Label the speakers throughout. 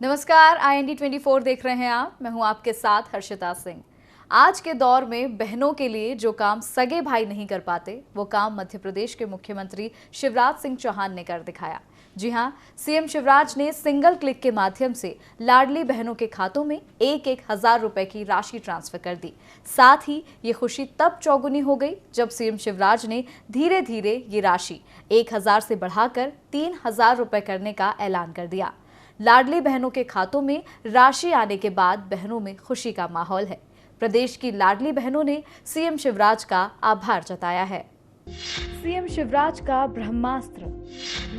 Speaker 1: नमस्कार, IND 24 देख रहे हैं आप। मैं हूं आपके साथ हर्षिता सिंह। आज के दौर में बहनों के लिए जो काम सगे भाई नहीं कर पाते, वो काम मध्य प्रदेश के मुख्यमंत्री शिवराज सिंह चौहान ने कर दिखाया। जी हां, सीएम शिवराज ने सिंगल क्लिक के माध्यम से लाडली बहनों के खातों में एक हजार रुपए की राशि ट्रांसफर कर दी। साथ ही ये खुशी तब चौगुनी हो गई जब सीएम शिवराज ने धीरे धीरे ये राशि 1000 से बढ़ाकर 3000 रुपए करने का ऐलान कर दिया। लाडली बहनों के खातों में राशि आने के बाद बहनों में खुशी का माहौल है। प्रदेश की लाडली बहनों ने सीएम शिवराज का आभार जताया है। सीएम शिवराज का ब्रह्मास्त्र,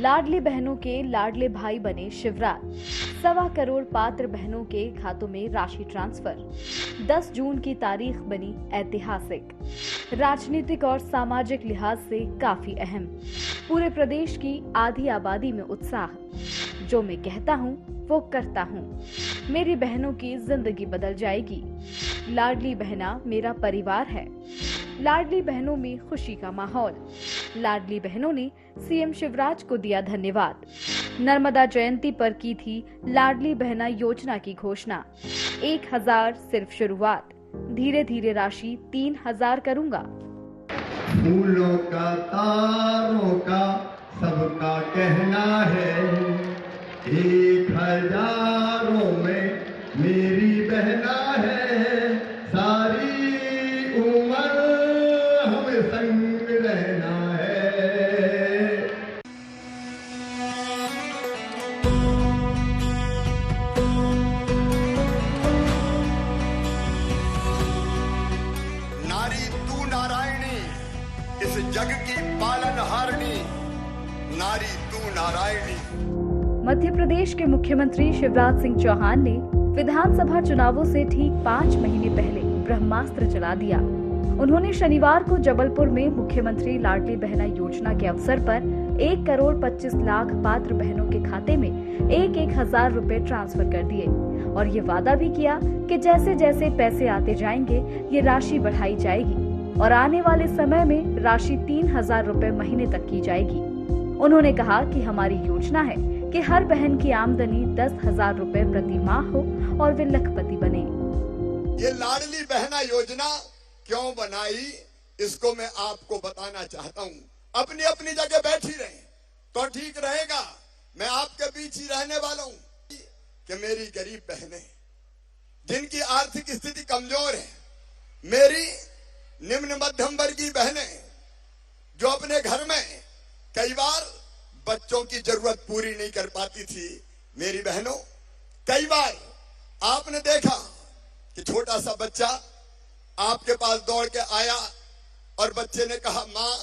Speaker 1: लाडली बहनों के लाडले भाई बने शिवराज। 1.25 करोड़ पात्र बहनों के खातों में राशि ट्रांसफर। 10 जून की तारीख बनी ऐतिहासिक, राजनीतिक और सामाजिक लिहाज से काफी अहम। पूरे प्रदेश की आधी आबादी में उत्साह। जो मैं कहता हूँ वो करता हूँ। मेरी बहनों की जिंदगी बदल जाएगी। लाडली बहना मेरा परिवार है। लाडली बहनों में खुशी का माहौल। लाडली बहनों ने सीएम शिवराज को दिया धन्यवाद। नर्मदा जयंती पर की थी लाडली बहना योजना की घोषणा। 1000 सिर्फ शुरुआत, धीरे धीरे राशि 3000 करूंगा।
Speaker 2: फूलों का तारों का सबका कहना है, 1000 में मेरी बहना है। सारी उम्र हमें संग रहना है।
Speaker 3: नारी तू नारायणी, इस जग की पालनहारिणी। नारी तू नारायणी।
Speaker 1: मध्य प्रदेश के मुख्यमंत्री शिवराज सिंह चौहान ने विधानसभा चुनावों से ठीक 5 महीने पहले ब्रह्मास्त्र चला दिया। उन्होंने शनिवार को जबलपुर में मुख्यमंत्री लाडली बहना योजना के अवसर पर 1 करोड़ 25 लाख पात्र बहनों के खाते में 1000 रुपए ट्रांसफर कर दिए और ये वादा भी किया कि जैसे जैसे पैसे आते जाएंगे ये राशि बढ़ाई जाएगी और आने वाले समय में राशि 3000 रुपए महीने तक की जाएगी। उन्होंने कहा कि हमारी योजना है कि हर बहन की आमदनी 10,000 रुपए प्रति माह हो और वे लखपति बने।
Speaker 3: ये लाडली बहना योजना क्यों बनाई, इसको मैं आपको बताना चाहता हूँ। अपनी अपनी जगह बैठी रहे तो ठीक रहेगा। मैं आपके बीच ही रहने वाला हूँ कि मेरी गरीब बहनें जिनकी आर्थिक स्थिति कमजोर है, मेरी निम्न मध्यम वर्गीय बहनें जो अपने घर में कई बार बच्चों की जरूरत पूरी नहीं कर पाती थी, मेरी बहनों, कई बार आपने देखा कि छोटा सा बच्चा आपके पास दौड़ के आया और बच्चे ने कहा, माँ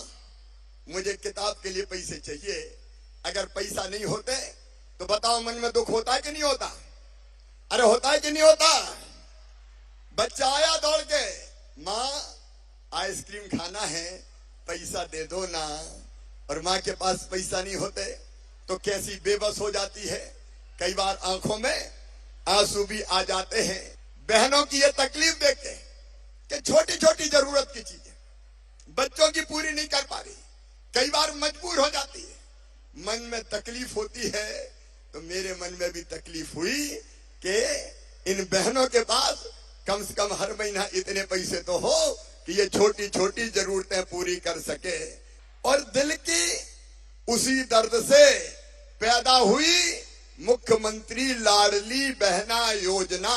Speaker 3: मुझे किताब के लिए पैसे चाहिए। अगर पैसा नहीं होते तो बताओ मन में दुख होता है कि नहीं होता? अरे होता है कि नहीं होता? बच्चा आया दौड़ के, माँ आइसक्रीम खाना है, पैसा दे दो ना। और माँ के पास पैसा नहीं होते तो कैसी बेबस हो जाती है। कई बार आंखों में आंसू भी आ जाते हैं। बहनों की ये तकलीफ देख के कि छोटी छोटी जरूरत की चीजें बच्चों की पूरी नहीं कर पा रही, कई बार मजबूर हो जाती है। मन में तकलीफ होती है तो मेरे मन में भी तकलीफ हुई कि इन बहनों के पास कम से कम हर महीना इतने पैसे तो हो कि ये छोटी छोटी जरूरतें पूरी कर सके। और दिल की उसी दर्द से पैदा हुई मुख्यमंत्री लाडली बहना योजना।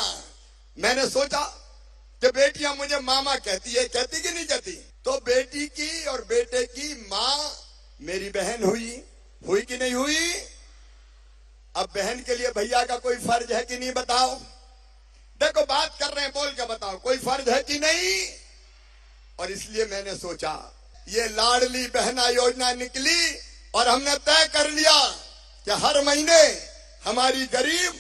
Speaker 3: मैंने सोचा कि बेटियां मुझे मामा कहती है, कहती कि नहीं कहती? तो बेटी की और बेटे की माँ मेरी बहन हुई कि नहीं हुई? अब बहन के लिए भैया का कोई फर्ज है कि नहीं, बताओ? देखो बात कर रहे हैं, बोल के बताओ, कोई फर्ज है कि नहीं? और इसलिए मैंने सोचा ये लाडली बहना योजना निकली और हमने तय कर लिया कि हर महीने हमारी गरीब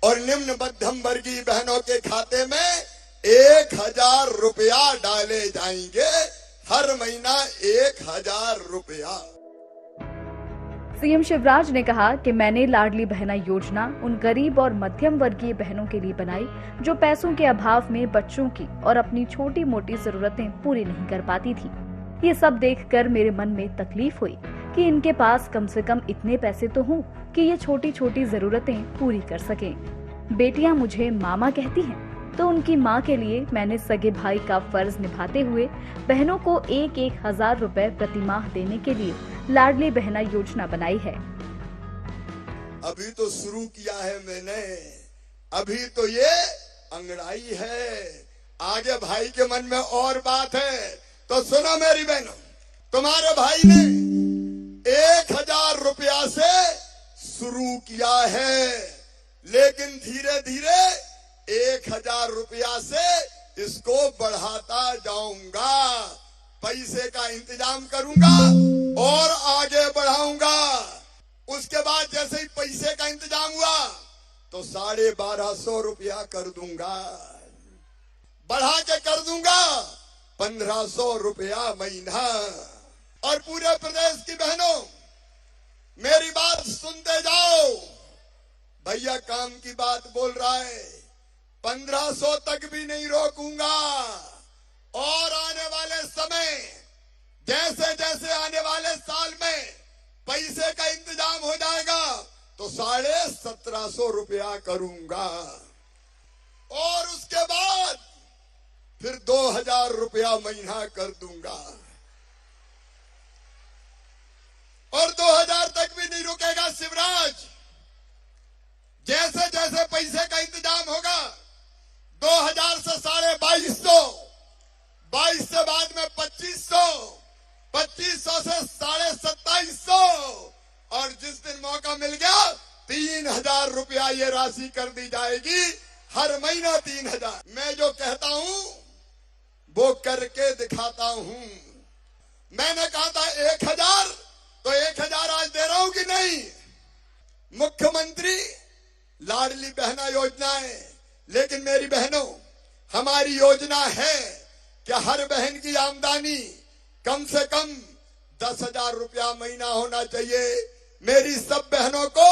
Speaker 3: और निम्न मध्यम वर्गीय बहनों के खाते में 1000 रुपया डाले जाएंगे। हर महीना 1000 रुपया।
Speaker 1: सीएम शिवराज ने कहा कि मैंने लाडली बहना योजना उन गरीब और मध्यम वर्गीय बहनों के लिए बनाई जो पैसों के अभाव में बच्चों की और अपनी छोटी मोटी जरूरतें पूरी नहीं कर पाती थी। ये सब देखकर मेरे मन में तकलीफ हुई कि इनके पास कम से कम इतने पैसे तो हों कि ये छोटी छोटी जरूरतें पूरी कर सकें। बेटियां मुझे मामा कहती हैं, तो उनकी माँ के लिए मैंने सगे भाई का फर्ज निभाते हुए बहनों को 1,000 रुपए प्रति माह देने के लिए लाडली बहना योजना बनाई है।
Speaker 3: अभी तो शुरू किया है मैंने, अभी तो ये अंगड़ाई है, आगे भाई के मन में और बात है। तो सुनो मेरी बहनों, तुम्हारे भाई ने 1,000 रुपया से शुरू किया है, लेकिन धीरे धीरे 1,000 रुपया से इसको बढ़ाता जाऊंगा, पैसे का इंतजाम करूंगा और आगे बढ़ाऊंगा। उसके बाद जैसे ही पैसे का इंतजाम हुआ तो 1,250 रुपया कर दूंगा, बढ़ा के कर दूंगा 1,500 रुपया महीना। और पूरे प्रदेश की बहनों मेरी बात सुनते जाओ, भैया काम की बात बोल रहा है, 1,500 तक भी नहीं रोकूंगा। और आने वाले समय, जैसे जैसे आने वाले साल में पैसे का इंतजाम हो जाएगा तो 1,750 रुपया करूंगा। और उसके बाद फिर 2,000 रुपया महीना कर दूंगा। और 2,000 तक भी नहीं रुकेगा शिवराज। जैसे जैसे पैसे का इंतजाम होगा 2,000 से 2,250, 22 से बाद में 2,500, 2,500 से 2,750 और जिस दिन मौका मिल गया 3,000 रुपया ये राशि कर दी जाएगी, हर महीना 3,000। मैं जो कहता हूं वो करके दिखाता हूं। मैंने कहा था 1,000, तो 1,000 आज दे रहा हूं कि नहीं। मुख्यमंत्री लाडली बहना योजना है, लेकिन मेरी बहनों हमारी योजना है कि हर बहन की आमदनी कम से कम 10,000 रुपया महीना होना चाहिए। मेरी सब बहनों को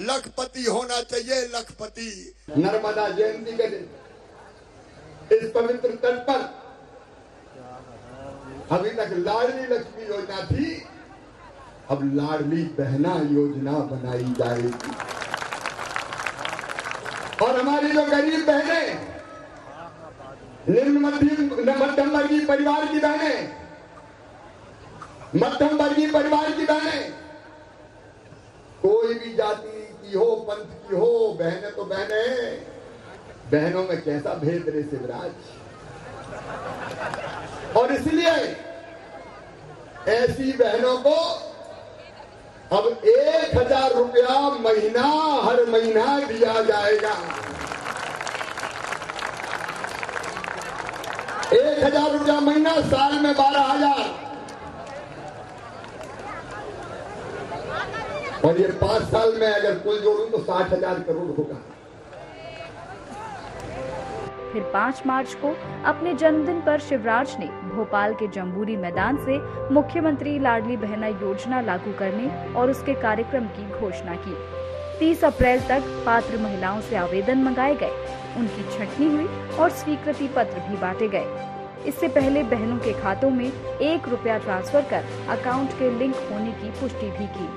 Speaker 3: लखपति होना चाहिए, लखपति।
Speaker 2: नर्मदा जयंती के दिन इस पवित्र तट पर अभी तक लाडली लक्ष्मी योजना थी, अब लाडली बहना योजना बनाई जाएगी। और हमारी जो गरीब बहनें, निम्न मध्यम वर्गीय परिवार की बहनें, मध्यम वर्गीय परिवार की बहनें, कोई भी जाति की हो, पंथ की हो, बहनें तो बहनें। बहनों में कैसा भेद रे शिवराज। और इसलिए ऐसी बहनों को अब 1,000 रुपया महीना हर महीना दिया जाएगा। 1,000 रुपया महीना, साल में 12,000। और ये 5 साल में अगर कुल जोड़ूं तो 60,000 करोड़ होगा।
Speaker 1: फिर 5 मार्च को अपने जन्मदिन पर शिवराज ने भोपाल के जम्बूरी मैदान से मुख्यमंत्री लाडली बहना योजना लागू करने और उसके कार्यक्रम की घोषणा की। 30 अप्रैल तक पात्र महिलाओं से आवेदन मंगाए गए, उनकी छंटनी हुई और स्वीकृति पत्र भी बांटे गए। इससे पहले बहनों के खातों में 1 रुपया ट्रांसफर कर अकाउंट के लिंक होने की पुष्टि भी की।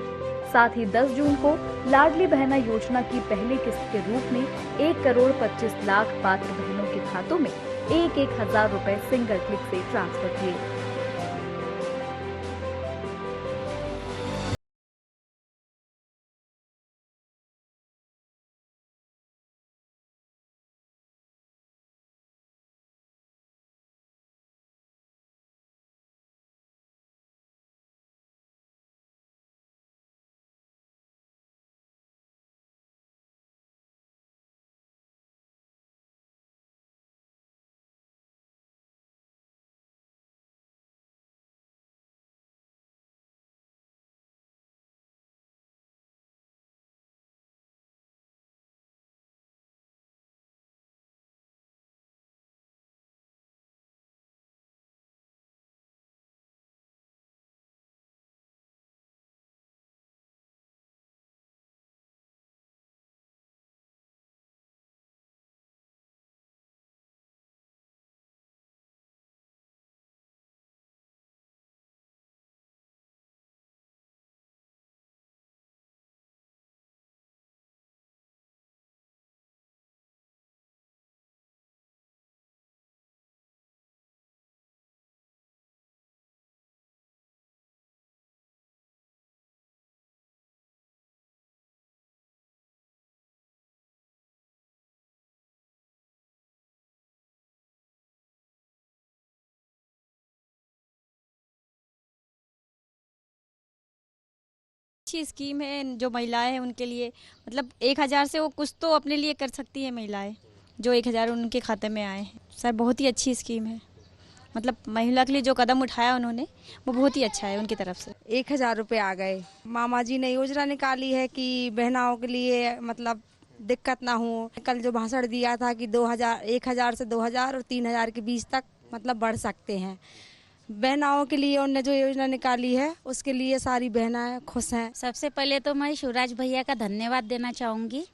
Speaker 1: साथ ही 10 जून को लाडली बहना योजना की पहली किस्त के रूप में 1,25,00,000 पात्र बहनों के खातों में 1,000 रुपए सिंगल क्लिक से ट्रांसफर किए।
Speaker 4: अच्छी स्कीम है जो महिलाएं हैं उनके लिए, मतलब 1,000 से वो कुछ तो अपने लिए कर सकती है महिलाएं, जो 1,000 उनके खाते में आए हैं। सर बहुत ही अच्छी स्कीम है, मतलब महिला के लिए जो कदम उठाया उन्होंने वो बहुत ही अच्छा है उनकी तरफ से।
Speaker 5: 1,000 रुपये आ गए। मामा जी ने योजना निकाली है कि बहनाओं के लिए मतलब दिक्कत ना हो। कल जो भाषण दिया था कि 1,000 से 2,000 और 3,000 के बीच तक मतलब बढ़ सकते हैं। बहनाओं के लिए उन्होंने जो योजना निकाली है उसके लिए सारी बहनें खुश हैं।
Speaker 6: सबसे पहले तो मैं शिवराज भैया का धन्यवाद देना चाहूँगी,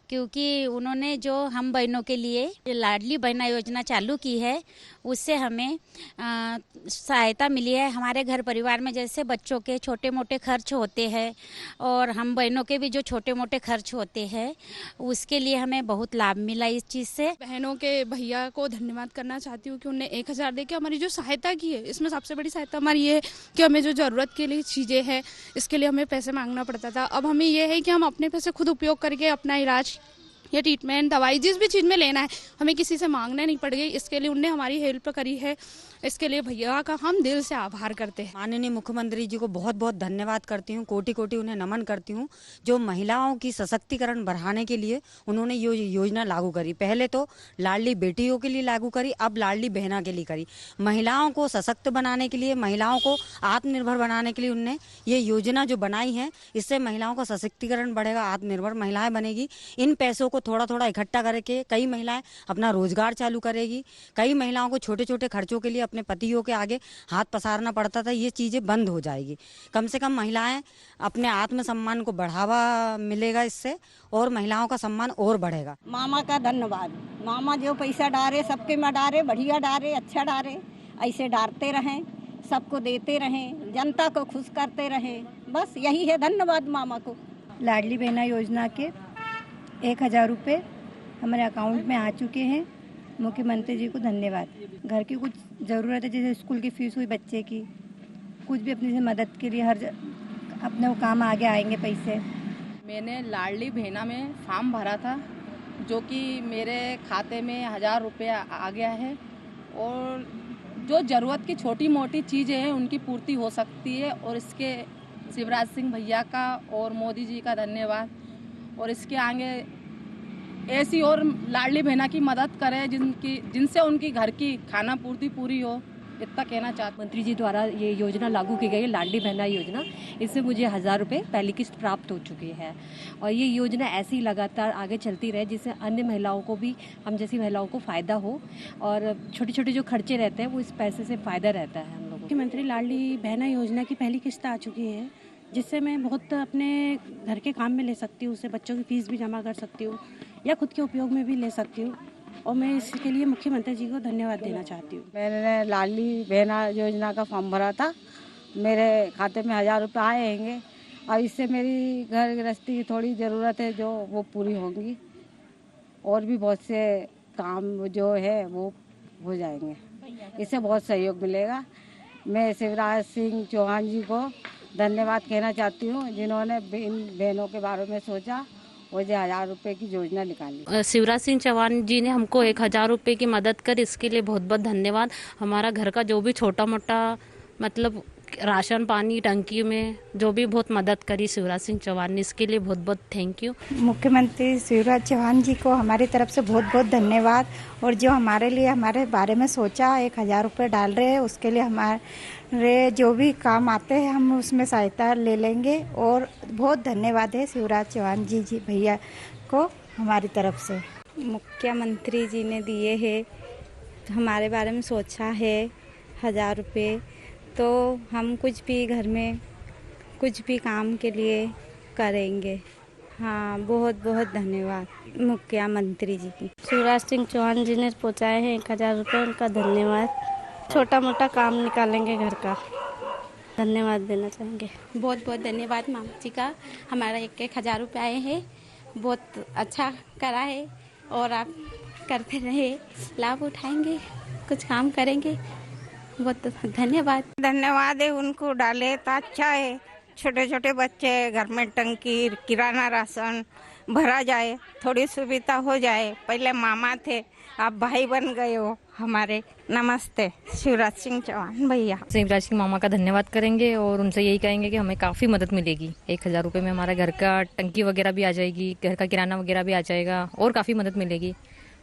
Speaker 6: क्योंकि उन्होंने जो हम बहनों के लिए लाडली बहना योजना चालू की है उससे हमें सहायता मिली है। हमारे घर परिवार में जैसे बच्चों के छोटे मोटे खर्च होते हैं और हम बहनों के भी जो छोटे मोटे खर्च होते हैं उसके लिए हमें बहुत लाभ मिला इस चीज़ से।
Speaker 7: बहनों के भैया को धन्यवाद करना चाहती हूँ कि उन्हें 1,000 देके हमारी जो सहायता की है, इसमें सबसे बड़ी सहायता हमारी ये है कि हमें जो ज़रूरत के लिए चीज़ें हैं इसके लिए हमें पैसे मांगना पड़ता था। अब हमें ये है कि हम अपने पैसे खुद उपयोग करके अपना इलाज या ट्रीटमेंट दवाई जिस भी चीज़ में लेना है हमें किसी से मांगना नहीं पड़ गई। इसके लिए उनने हमारी हेल्प करी है, इसके लिए भैया का हम दिल से आभार करते हैं।
Speaker 8: माननीय मुख्यमंत्री जी को बहुत बहुत धन्यवाद करती हूँ, कोटि कोटि उन्हें नमन करती हूँ। जो महिलाओं की सशक्तिकरण बढ़ाने के लिए उन्होंने ये योजना लागू करी। पहले तो लाडली बेटियों के लिए लागू करी, अब लाडली बहना के लिए करी। महिलाओं को सशक्त बनाने के लिए, महिलाओं को आत्मनिर्भर बनाने के लिए उनने ये योजना जो बनाई है, इससे महिलाओं का सशक्तिकरण बढ़ेगा, आत्मनिर्भर महिलाएं बनेगी। इन पैसों को थोड़ा थोड़ा इकट्ठा करके कई महिलाएं अपना रोजगार चालू करेगी। कई महिलाओं को छोटे छोटे खर्चों के लिए अपने पतियों के आगे हाथ पसारना पड़ता था, ये चीजें बंद हो जाएगी। कम से कम महिलाएं अपने आत्मसम्मान को बढ़ावा मिलेगा इससे, और महिलाओं का सम्मान और बढ़ेगा।
Speaker 9: मामा का धन्यवाद। मामा जो पैसा डाले सबके में डाले, बढ़िया डाले, अच्छा डाले, ऐसे डालते रहें, सबको देते रहें, जनता को खुश करते रहें, बस यही है धन्यवाद मामा को।
Speaker 10: लाडली बहना योजना के 1,000 रुपये हमारे अकाउंट में आ चुके हैं। मुख्यमंत्री जी को धन्यवाद। घर की कुछ ज़रूरत है, जैसे स्कूल की फीस हुई बच्चे की, कुछ भी अपनी से मदद के लिए अपने वो काम आगे आएंगे पैसे।
Speaker 11: मैंने लाडली बहना में फॉर्म भरा था जो कि मेरे खाते में 1,000 रुपये आ गया है, और जो ज़रूरत की छोटी मोटी चीज़ें हैं उनकी पूर्ति हो सकती है। और इसके शिवराज सिंह भैया का और मोदी जी का धन्यवाद, और इसके आगे ऐसी और लाडली बहना की मदद करें जिनसे उनकी घर की खाना पूर्ति पूरी हो, इतना कहना चाहते।
Speaker 12: मंत्री जी द्वारा ये योजना लागू की गई है, लाडली बहना योजना। इससे मुझे 1,000 रुपये पहली किस्त प्राप्त हो चुकी है, और ये योजना ऐसी लगातार आगे चलती रहे जिससे अन्य महिलाओं को भी, हम जैसी महिलाओं को फ़ायदा हो, और छोटे छोटे जो खर्चे रहते हैं वो इस पैसे से फ़ायदा रहता है हम लोगों को।
Speaker 13: मुख्यमंत्री लाडली बहना योजना की पहली किस्त आ चुकी है, जिससे मैं बहुत अपने घर के काम में ले सकती हूँ, उससे बच्चों की फीस भी जमा कर सकती हूँ या खुद के उपयोग में भी ले सकती हूँ, और मैं इसके लिए मुख्यमंत्री जी को धन्यवाद देना चाहती हूँ।
Speaker 14: मैंने लाडली बहना योजना का फॉर्म भरा था, मेरे खाते में 1,000 रुपये आएंगे, और इससे मेरी घर गृहस्थी की थोड़ी ज़रूरत है जो वो पूरी होंगी, और भी बहुत से काम जो है वो हो जाएंगे। इससे बहुत सहयोग मिलेगा। मैं शिवराज सिंह चौहान जी को धन्यवाद कहना चाहती हूँ, जिन्होंने इन बहनों के बारे में सोचा और जो 1,000 रुपये की योजना निकाली।
Speaker 15: शिवराज सिंह चौहान जी ने हमको 1,000 रुपये की मदद कर, इसके लिए बहुत बहुत धन्यवाद। हमारा घर का जो भी छोटा मोटा मतलब राशन पानी टंकी में जो भी बहुत मदद करी शिवराज सिंह चौहान ने, इसके लिए बहुत बहुत थैंक यू।
Speaker 10: मुख्यमंत्री शिवराज चौहान जी को हमारी तरफ से बहुत बहुत धन्यवाद, और जो हमारे लिए हमारे बारे में सोचा, 1,000 रुपये डाल रहे हैं, उसके लिए हमारे जो भी काम आते हैं हम उसमें सहायता ले लेंगे। और बहुत धन्यवाद है शिवराज चौहान जी भैया को हमारी तरफ से।
Speaker 5: मुख्यमंत्री जी ने दिए हैं, हमारे बारे में सोचा है 1,000 रुपये, तो हम कुछ भी घर में कुछ भी काम के लिए करेंगे। हाँ, बहुत बहुत धन्यवाद मुख्यमंत्री जी की।
Speaker 16: शिवराज सिंह चौहान जी ने पहुँचाए हैं 1,000 रुपये, उनका धन्यवाद। छोटा मोटा काम निकालेंगे घर का, धन्यवाद देना चाहेंगे।
Speaker 17: बहुत बहुत धन्यवाद मामा जी का, हमारा 1,000 रुपये आए हैं, बहुत अच्छा करा है, और आप करते रहे, लाभ उठाएंगे, कुछ काम करेंगे। बहुत धन्यवाद।
Speaker 18: धन्यवाद है उनको, डाले तो अच्छा है। छोटे छोटे बच्चे, घर में टंकी, किराना राशन भरा जाए, थोड़ी सुविधा हो जाए। पहले मामा थे, आप भाई बन गए हो हमारे। नमस्ते, शिवराज सिंह चौहान भैया।
Speaker 19: शिवराज सिंह मामा का धन्यवाद करेंगे और उनसे यही कहेंगे कि हमें काफ़ी मदद मिलेगी। 1,000 रुपये में हमारे घर का टंकी वगैरह भी आ जाएगी, घर का किराना वगैरह भी आ जाएगा और काफ़ी मदद मिलेगी।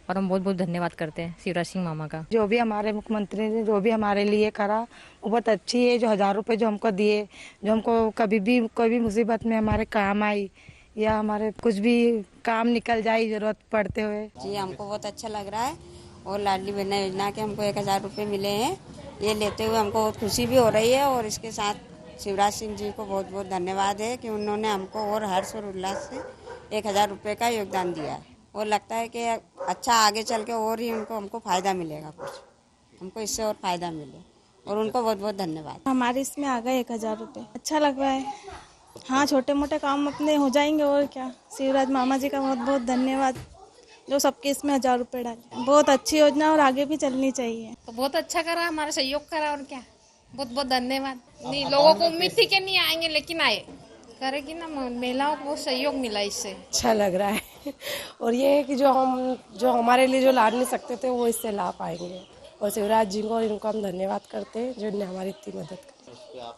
Speaker 19: और हम बहुत बहुत धन्यवाद करते हैं शिवराज सिंह मामा का।
Speaker 5: जो भी हमारे मुख्यमंत्री ने जो भी हमारे लिए करा वो बहुत अच्छी है। जो 1,000 रुपये जो हमको दिए, जो हमको कभी भी कोई भी मुसीबत में हमारे काम आई या हमारे कुछ भी काम निकल जाए जरूरत पड़ते हुए।
Speaker 20: जी हमको बहुत अच्छा लग रहा है और लाडली बहना योजना के हमको 1,000 रुपये मिले हैं। ये लेते हुए हमको बहुत खुशी भी हो रही है और इसके साथ शिवराज सिंह जी को बहुत बहुत धन्यवाद है कि उन्होंने हमको और हर्ष और उल्लास से 1,000 रुपये का योगदान दिया है। और लगता है कि अच्छा आगे चल के और ही हमको फ़ायदा मिलेगा, कुछ हमको इससे और फ़ायदा मिले और उनको बहुत बहुत धन्यवाद।
Speaker 21: हमारे इसमें आ गए 1,000 रुपये, अच्छा लग रहा है। हाँ, छोटे मोटे काम अपने हो जाएंगे और क्या। शिवराज मामा जी का बहुत बहुत धन्यवाद जो सबके इसमें 1,000 रुपये डाले। बहुत अच्छी योजना और आगे भी चलनी चाहिए।
Speaker 22: तो बहुत अच्छा करा, हमारा सहयोग करा और क्या। बहुत बहुत धन्यवाद। नहीं, लोगों को उम्मीद थी कि नहीं आएंगे लेकिन आए, करेगी ना, महिलाओं को बहुत सहयोग मिला इससे।
Speaker 23: अच्छा लग रहा है और ये है कि जो हमारे लिए जो लाभ नहीं सकते थे वो इससे लाभ पाएंगे और शिवराज जी को और इनको हम धन्यवाद करते हैं जिन्होंने हमारी इतनी मदद की।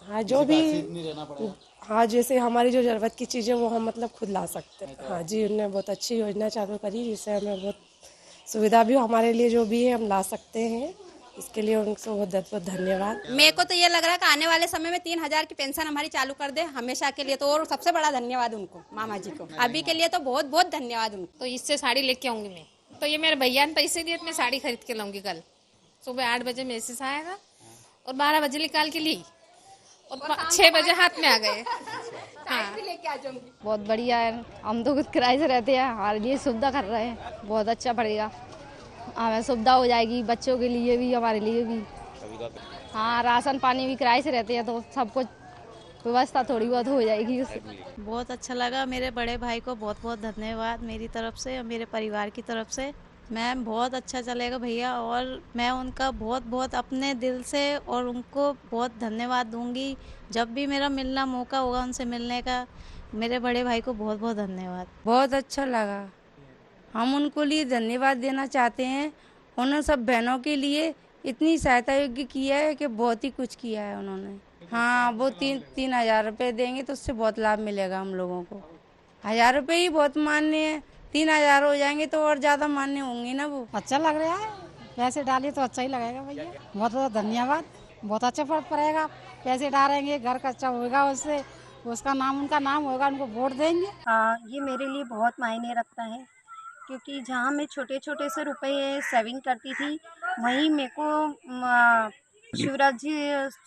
Speaker 23: हाँ, जो भी हाँ जैसे हमारी जो जरूरत की चीज़ें वो हम मतलब खुद ला सकते हैं। हाँ जी, उन्होंने बहुत अच्छी योजना चालू करी जिससे हमें बहुत सुविधा भी हमारे लिए जो भी है हम ला सकते हैं। इसके लिए उनको बहुत बहुत धन्यवाद।
Speaker 24: मेरे को तो ये लग रहा है कि आने वाले समय में 3,000 की पेंशन हमारी चालू कर दे हमेशा के लिए, तो और सबसे बड़ा धन्यवाद उनको, मामा जी को। अभी के लिए तो बहुत बहुत धन्यवाद उनको।
Speaker 22: तो इससे साड़ी लेके आऊंगी मैं। तो ये मेरे भैया ने पैसे दिए तो मैं साड़ी खरीद के लाऊंगी। कल सुबह 8 बजे मैसेज आएगा और 12 बजे निकाल के ली और 6 बजे हाथ में आ गए। हाँ,
Speaker 25: बहुत बढ़िया है। हम तो खुद किराए से रहते हैं, हमारे लिए सुविधा कर रहे हैं, बहुत अच्छा पड़ेगा। हमें सुविधा हो जाएगी, बच्चों के लिए भी हमारे लिए भी। हाँ, राशन पानी भी किराए से रहते हैं तो सब कुछ व्यवस्था थोड़ी बहुत हो जाएगी उससे।
Speaker 26: बहुत अच्छा लगा। मेरे बड़े भाई को बहुत बहुत धन्यवाद मेरी तरफ से और मेरे परिवार की तरफ से। मैम बहुत अच्छा चलेगा भैया और मैं उनका बहुत बहुत अपने दिल से और उनको बहुत धन्यवाद दूंगी। जब भी मेरा मिलना मौका होगा उनसे मिलने का, मेरे बड़े भाई को बहुत बहुत धन्यवाद।
Speaker 5: बहुत अच्छा लगा। हम उनको लिए धन्यवाद देना चाहते हैं। उन्होंने सब बहनों के लिए इतनी सहायता योग्य किया है कि बहुत ही कुछ किया है उन्होंने। हाँ, वो 3,000 रुपये देंगे तो उससे बहुत लाभ मिलेगा हम लोगों को। 1,000 रुपये ही बहुत मान्य है, 3,000 हो जाएंगे तो और ज़्यादा मान्य होंगे ना। वो
Speaker 27: अच्छा लग रहा है, पैसे डालिए तो अच्छा ही लगेगा भैया। बहुत बहुत धन्यवाद, बहुत अच्छा फर्क पड़ेगा। पैसे डालेंगे, घर का अच्छा होगा, उससे उसका नाम उनका नाम होगा, उनको वोट देंगे।
Speaker 28: हाँ, ये मेरे लिए बहुत मायने रखता है क्योंकि जहाँ मैं छोटे छोटे से रुपए सेविंग करती थी वहीं मेरे को शिवराज जी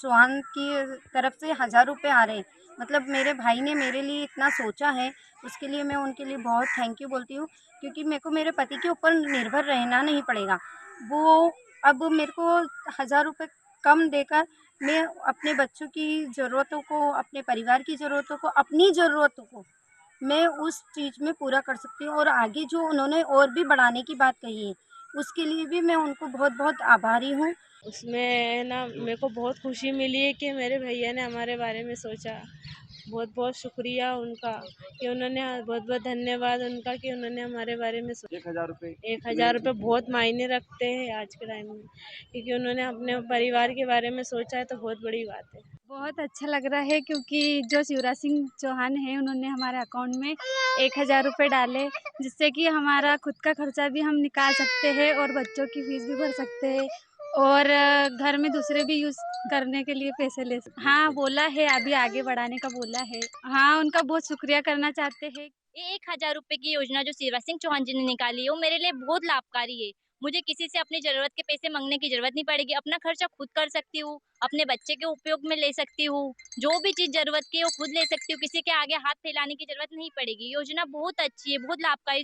Speaker 28: चौहान की तरफ से 1,000 रुपये आ रहे। मतलब मेरे भाई ने मेरे लिए इतना सोचा है, उसके लिए मैं उनके लिए बहुत थैंक यू बोलती हूँ क्योंकि मेरे को मेरे पति के ऊपर निर्भर रहना नहीं पड़ेगा। वो अब मेरे को 1,000 रुपये कम देकर मैं अपने बच्चों की ज़रूरतों को, अपने परिवार की ज़रूरतों को, अपनी ज़रूरतों को मैं उस चीज़ में पूरा कर सकती हूँ। और आगे जो उन्होंने और भी बढ़ाने की बात कही है उसके लिए भी मैं उनको बहुत बहुत आभारी हूँ।
Speaker 29: उसमें ना मेरे को बहुत खुशी मिली है कि मेरे भैया ने हमारे बारे में सोचा। बहुत बहुत शुक्रिया उनका कि उन्होंने, बहुत बहुत धन्यवाद उनका कि उन्होंने हमारे बारे में सोचा। 1,000 रुपये बहुत मायने रखते हैं आज के टाइम में क्योंकि उन्होंने अपने परिवार के बारे में सोचा है, तो बहुत बड़ी बात है।
Speaker 21: बहुत अच्छा लग रहा है क्योंकि जो शिवराज सिंह चौहान है उन्होंने हमारे अकाउंट में 1,000 रुपये डाले जिससे कि हमारा खुद का खर्चा भी हम निकाल सकते हैं और बच्चों की फीस भी भर सकते हैं और घर में दूसरे भी यूज़ करने के लिए पैसे ले सकते। हाँ, बोला है, अभी आगे बढ़ाने का बोला है। हाँ, उनका बहुत शुक्रिया करना चाहते हैं।
Speaker 30: ये 1,000 रुपए की योजना जो शिवराज सिंह चौहान जी ने निकाली है वो मेरे लिए बहुत लाभकारी है। मुझे किसी से अपनी जरूरत के पैसे मांगने की जरूरत नहीं पड़ेगी, अपना खर्चा खुद कर सकती हूँ, अपने बच्चे के उपयोग में ले सकती हूँ, जो भी चीज जरूरत की है वो खुद ले सकती हूँ, किसी के आगे हाथ फैलाने की जरूरत नहीं पड़ेगी। योजना बहुत अच्छी है, बहुत लाभकारी,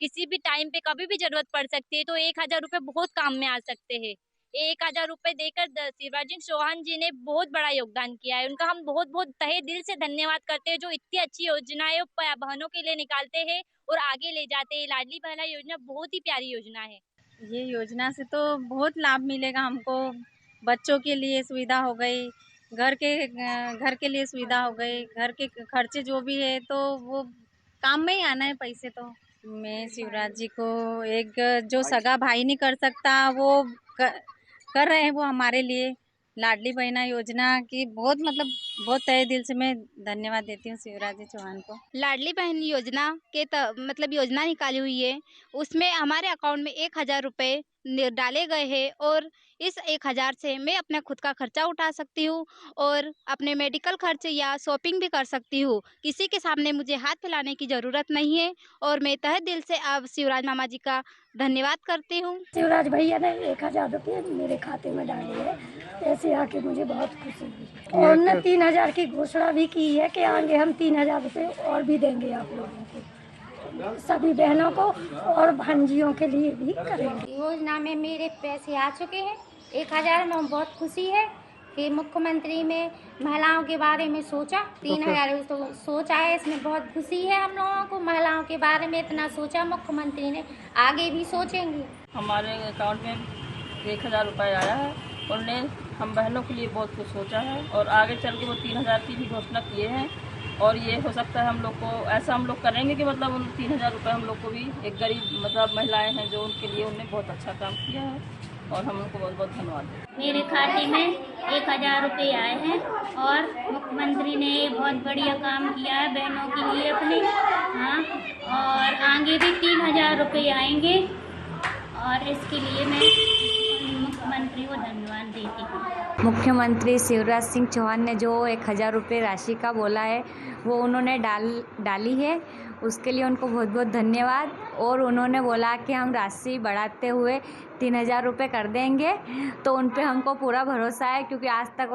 Speaker 30: किसी भी टाइम पे कभी भी जरूरत पड़ सकती है, तो 1,000 रुपये बहुत काम में आ सकते हैं। 1,000 रुपये देकर शिवराज सिंह चौहान जी ने बहुत बड़ा योगदान किया है, उनका हम बहुत बहुत तहे दिल से धन्यवाद करते हैं जो इतनी अच्छी योजनाएं बहनों के लिए निकालते हैं और आगे ले जाते हैं। लाडली बहना योजना बहुत ही प्यारी योजना है।
Speaker 26: ये योजना से तो बहुत लाभ मिलेगा हमको। बच्चों के लिए सुविधा हो गई, घर के लिए सुविधा हो गई, घर के खर्चे जो भी है तो वो काम में ही आना है पैसे। तो मैं शिवराज जी को, एक जो सगा भाई नहीं कर सकता वो
Speaker 1: कर रहे हैं वो हमारे लिए। लाडली बहना योजना की बहुत तहे दिल से मैं धन्यवाद देती हूँ शिवराज जी चौहान को।
Speaker 30: लाडली बहन योजना के योजना निकाली हुई है, उसमें हमारे अकाउंट में 1,000 रुपए डाले गए हैं और इस 1,000 से मैं अपना खुद का खर्चा उठा सकती हूँ और अपने मेडिकल खर्च या शॉपिंग भी कर सकती हूँ। किसी के सामने मुझे हाथ फैलाने की ज़रूरत नहीं है और मैं तहे दिल से अब शिवराज मामा जी का धन्यवाद करती हूँ।
Speaker 2: शिवराज भैया ने 1,000 रुपये मेरे खाते में डाले हैं, ऐसे आके मुझे बहुत खुशी हुई। और उन्होंने 3,000 की घोषणा भी की है कि आगे हम 3,000 रुपये और भी देंगे आप लोगों को, सभी बहनों को और भांजियों के लिए भी करेंगे।
Speaker 3: योजना में मेरे पैसे आ चुके हैं 1,000 में। बहुत खुशी है कि मुख्यमंत्री ने महिलाओं के बारे में सोचा। 3,000 तो सोचा है, इसमें बहुत खुशी है हम लोगों को। महिलाओं के बारे में इतना सोचा मुख्यमंत्री ने, आगे भी सोचेंगे।
Speaker 4: हमारे अकाउंट में 1,000 रुपये आया है, उन्होंने हम बहनों के लिए बहुत कुछ सोचा है और आगे चल के वो 3,000 की भी घोषणा किए हैं। और ये हो सकता है हम लोग को ऐसा हम लोग करेंगे कि उन 3,000 रुपये हम लोग को भी एक गरीब महिलाएं हैं जो उनके लिए उन्होंने बहुत अच्छा काम किया है और हम उनको बहुत बहुत धन्यवाद देते।
Speaker 3: मेरे खाते में 1,000 रुपये आए हैं और मुख्यमंत्री ने बहुत बढ़िया काम किया है बहनों के लिए अपने। हाँ, और आगे भी 3,000 रुपये आएंगे और इसके लिए मैं मुख्यमंत्री को धन्यवाद देती हूँ।
Speaker 6: मुख्यमंत्री शिवराज सिंह चौहान ने जो 1,000 रुपये राशि का बोला है वो उन्होंने डाली है, उसके लिए उनको बहुत बहुत धन्यवाद। और उन्होंने बोला कि हम राशि बढ़ाते हुए 3,000 रुपये कर देंगे, तो उन पे हमको पूरा भरोसा है क्योंकि आज तक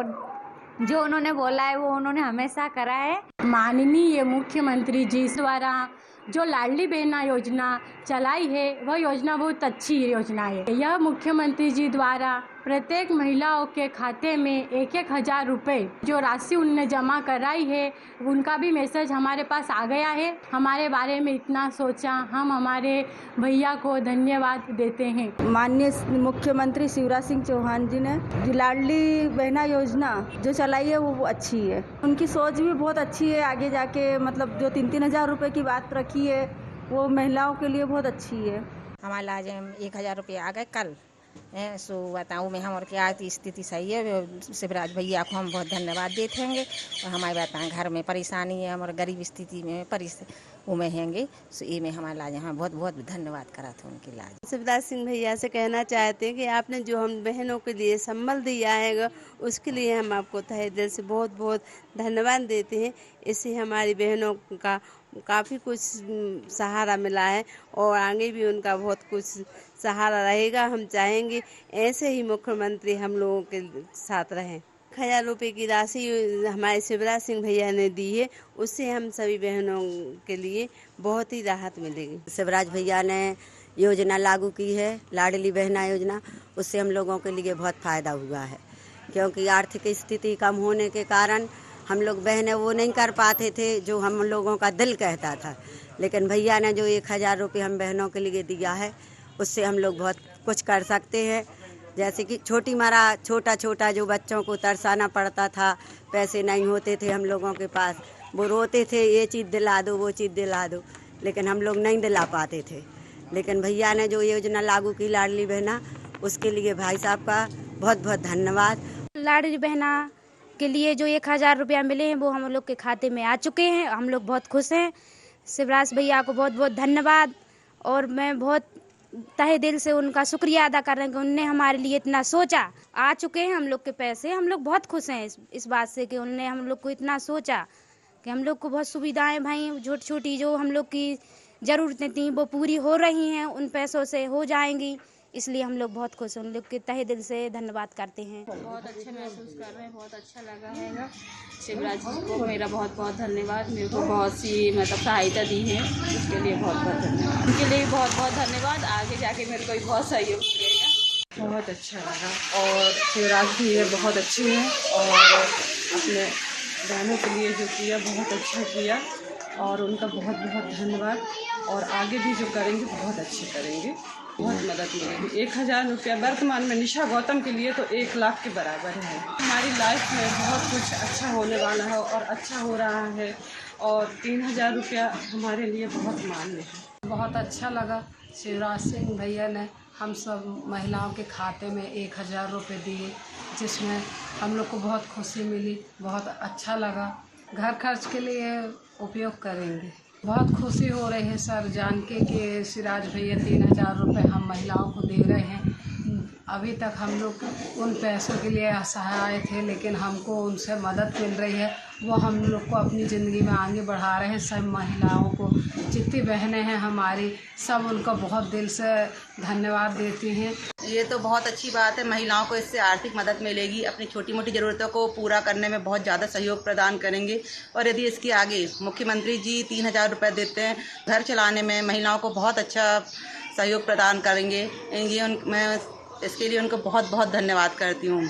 Speaker 6: जो उन्होंने बोला है वो उन्होंने हमेशा करा है।
Speaker 7: माननीय मुख्यमंत्री जी द्वारा जो लाडली बहना योजना चलाई है वह योजना बहुत अच्छी योजना है। यह मुख्यमंत्री जी द्वारा प्रत्येक महिलाओं के खाते में 1,000 रुपये जो राशि उनने जमा कराई है उनका भी मैसेज हमारे पास आ गया है। हमारे बारे में इतना सोचा, हम हमारे भैया को धन्यवाद देते हैं।
Speaker 8: माननीय मुख्यमंत्री शिवराज सिंह चौहान जी ने जो लाडली बहना योजना जो चलाई है वो अच्छी है। उनकी सोच भी बहुत अच्छी है। आगे जाके जो 3,000 रुपये की बात रखी है वो महिलाओं के लिए बहुत अच्छी है।
Speaker 9: हमारे आज 1,000 रुपये आ गए कल। सो बताऊँ मैं हमारे की आर्थिक स्थिति सही है। शिवराज भैया को हम बहुत धन्यवाद देते हैं और हमारे बताएं घर में परेशानी है, हमारे गरीब स्थिति में में हैंगे, सो ये में हमारे लाज हम बहुत बहुत धन्यवाद करा था उनके लाज।
Speaker 11: शिवराज सिंह भैया से कहना चाहते हैं कि आपने जो हम बहनों के लिए संबल दिया है उसके लिए हम आपको तहे दिल से बहुत बहुत धन्यवाद देते हैं। इससे हमारी बहनों का काफ़ी कुछ सहारा मिला है और आगे भी उनका बहुत कुछ सहारा रहेगा। हम चाहेंगे ऐसे ही मुख्यमंत्री हम लोगों के साथ रहें। 1,000 रुपये की राशि हमारे शिवराज सिंह भैया ने दी है, उससे हम सभी बहनों के लिए बहुत ही राहत मिलेगी।
Speaker 20: शिवराज भैया ने योजना लागू की है, लाडली बहना योजना, उससे हम लोगों के लिए बहुत फ़ायदा हुआ है क्योंकि आर्थिक स्थिति कम होने के कारण हम लोग बहनें वो नहीं कर पाते थे जो हम लोगों का दिल कहता था। लेकिन भैया ने जो 1,000 रुपये हम बहनों के लिए दिया है उससे हम लोग बहुत कुछ कर सकते हैं। जैसे कि छोटा जो बच्चों को तरसाना पड़ता था, पैसे नहीं होते थे हम लोगों के पास, वो रोते थे ये चीज़ दिला दो वो चीज़ दिला दो, लेकिन हम लोग नहीं दिला पाते थे। लेकिन भैया ने जो योजना लागू की लाडली बहना, उसके लिए भाई साहब का बहुत बहुत धन्यवाद।
Speaker 30: लाडली बहना के लिए जो 1,000 रुपया मिले हैं वो हम लोग के खाते में आ चुके हैं। हम लोग बहुत खुश हैं। शिवराज भैया को बहुत बहुत धन्यवाद और मैं बहुत तहे दिल से उनका शुक्रिया अदा कर रहे हैं कि उनने हमारे लिए इतना सोचा। आ चुके हैं हम लोग के पैसे, हम लोग बहुत खुश हैं इस बात से कि उनने हम लोग को इतना सोचा कि हम लोग को बहुत सुविधाएं भाई छोटी छोटी जो हम लोग की ज़रूरतें थी वो पूरी हो रही हैं, उन पैसों से हो जाएंगी, इसलिए हम लोग बहुत खुश हैं। उन लोग के तहे दिल से धन्यवाद करते हैं।
Speaker 12: बहुत अच्छा महसूस कर रहे हैं, बहुत अच्छा लगा है। शिवराज जी को मेरा बहुत बहुत धन्यवाद। मेरे को बहुत सी सहायता दी है, उसके लिए बहुत बहुत धन्यवाद। उनके लिए बहुत बहुत धन्यवाद। आगे जाके मेरे को बहुत सहयोग मिलेगा।
Speaker 31: बहुत अच्छा लगा और शिवराज जी ये बहुत अच्छे हैं और अपने बहनों के लिए जो किया बहुत अच्छा किया और उनका बहुत बहुत धन्यवाद। और आगे भी जो करेंगे बहुत अच्छे करेंगे, बहुत मदद मिलेगी। 1,000 रुपया वर्तमान में निशा गौतम के लिए तो 1 लाख के बराबर है। हमारी लाइफ में बहुत कुछ अच्छा होने वाला है और अच्छा हो रहा है और 3,000 रुपया हमारे लिए बहुत मान्य है।
Speaker 32: बहुत अच्छा लगा शिवराज सिंह भैया ने
Speaker 31: हम सब महिलाओं के खाते में 1000 रुपये दिए, जिसमें हम लोग को बहुत खुशी मिली, बहुत अच्छा लगा। घर खर्च के लिए उपयोग करेंगे। बहुत खुशी हो रही है सर जान के कि सिराज भैया 3000 रुपये हम महिलाओं को दे रहे हैं। अभी तक हम लोग उन पैसों के लिए असहाय थे, लेकिन हमको उनसे मदद मिल रही है। वो हम लोग को अपनी ज़िंदगी में आगे बढ़ा रहे हैं। सब महिलाओं को, जितनी बहनें हैं हमारी, सब उनका बहुत दिल से धन्यवाद देती हैं।
Speaker 10: ये तो बहुत अच्छी बात है, महिलाओं को इससे आर्थिक मदद मिलेगी, अपनी छोटी मोटी ज़रूरतों को पूरा करने में बहुत ज़्यादा सहयोग प्रदान करेंगे। और यदि इसके आगे मुख्यमंत्री जी 3000 रुपये देते हैं, घर चलाने में महिलाओं को बहुत अच्छा सहयोग प्रदान करेंगे। मैं इसके लिए उनको बहुत बहुत धन्यवाद करती हूँ।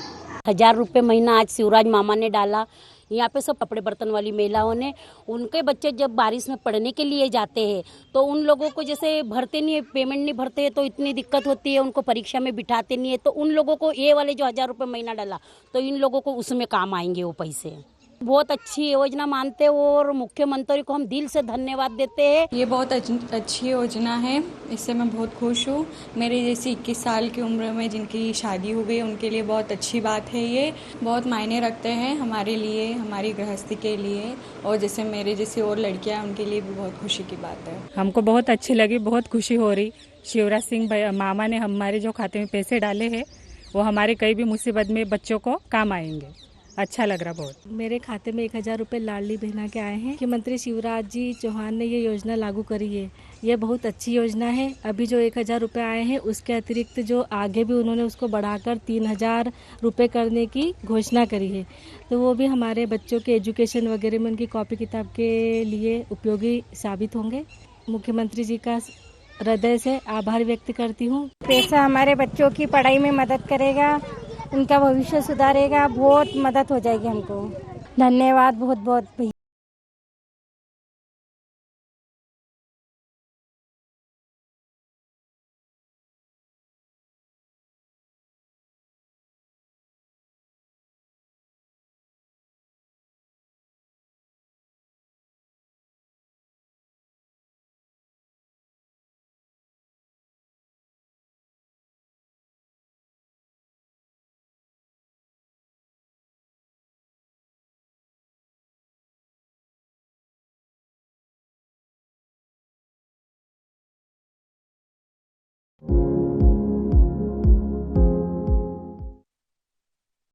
Speaker 13: 1000 रुपये महीना आज शिवराज मामा ने डाला। यहाँ पे सब कपड़े बर्तन वाली महिलाओं ने, उनके बच्चे जब बारिश में पढ़ने के लिए जाते हैं तो उन लोगों को जैसे भरते नहीं है, पेमेंट नहीं भरते हैं तो इतनी दिक्कत होती है, उनको परीक्षा में बिठाते नहीं है, तो उन लोगों को ये वाले जो 1000 रुपये महीना डाला तो इन लोगों को उसमें काम आएंगे वो पैसे। बहुत अच्छी योजना मानते हैं और मुख्यमंत्री को हम दिल से धन्यवाद देते हैं।
Speaker 14: ये बहुत अच्छी योजना है, इससे मैं बहुत खुश हूँ। मेरे जैसी 21 साल की उम्र में जिनकी शादी हो गई उनके लिए बहुत अच्छी बात है। ये बहुत मायने रखते हैं हमारे लिए, हमारी गृहस्थी के लिए, और जैसे मेरे जैसी और लड़कियाँ उनके लिए भी बहुत खुशी की बात है।
Speaker 15: हमको बहुत अच्छी लगी, बहुत खुशी हो रही। शिवराज सिंह मामा ने हमारे जो खाते में पैसे डाले हैं वो हमारे कई भी मुसीबत में बच्चों को काम आएंगे। अच्छा लग रहा बहुत।
Speaker 16: मेरे खाते में 1000 रुपये लाडली बहना के आए हैं। मुख्यमंत्री शिवराज जी चौहान ने ये योजना लागू करी है। ये बहुत अच्छी योजना है। अभी जो 1000 रुपये आए हैं उसके अतिरिक्त जो आगे भी उन्होंने उसको बढ़ाकर 3000 रुपये करने की घोषणा करी है, तो वो भी हमारे बच्चों के एजुकेशन वगैरह में उनकी कॉपी किताब के लिए उपयोगी साबित होंगे। मुख्यमंत्री जी का हृदय से आभार व्यक्त करती हूँ।
Speaker 17: पैसा हमारे बच्चों की पढ़ाई में मदद करेगा, उनका भविष्य सुधारेगा, बहुत मदद हो जाएगी हमको। धन्यवाद बहुत बहुत भैया।
Speaker 18: you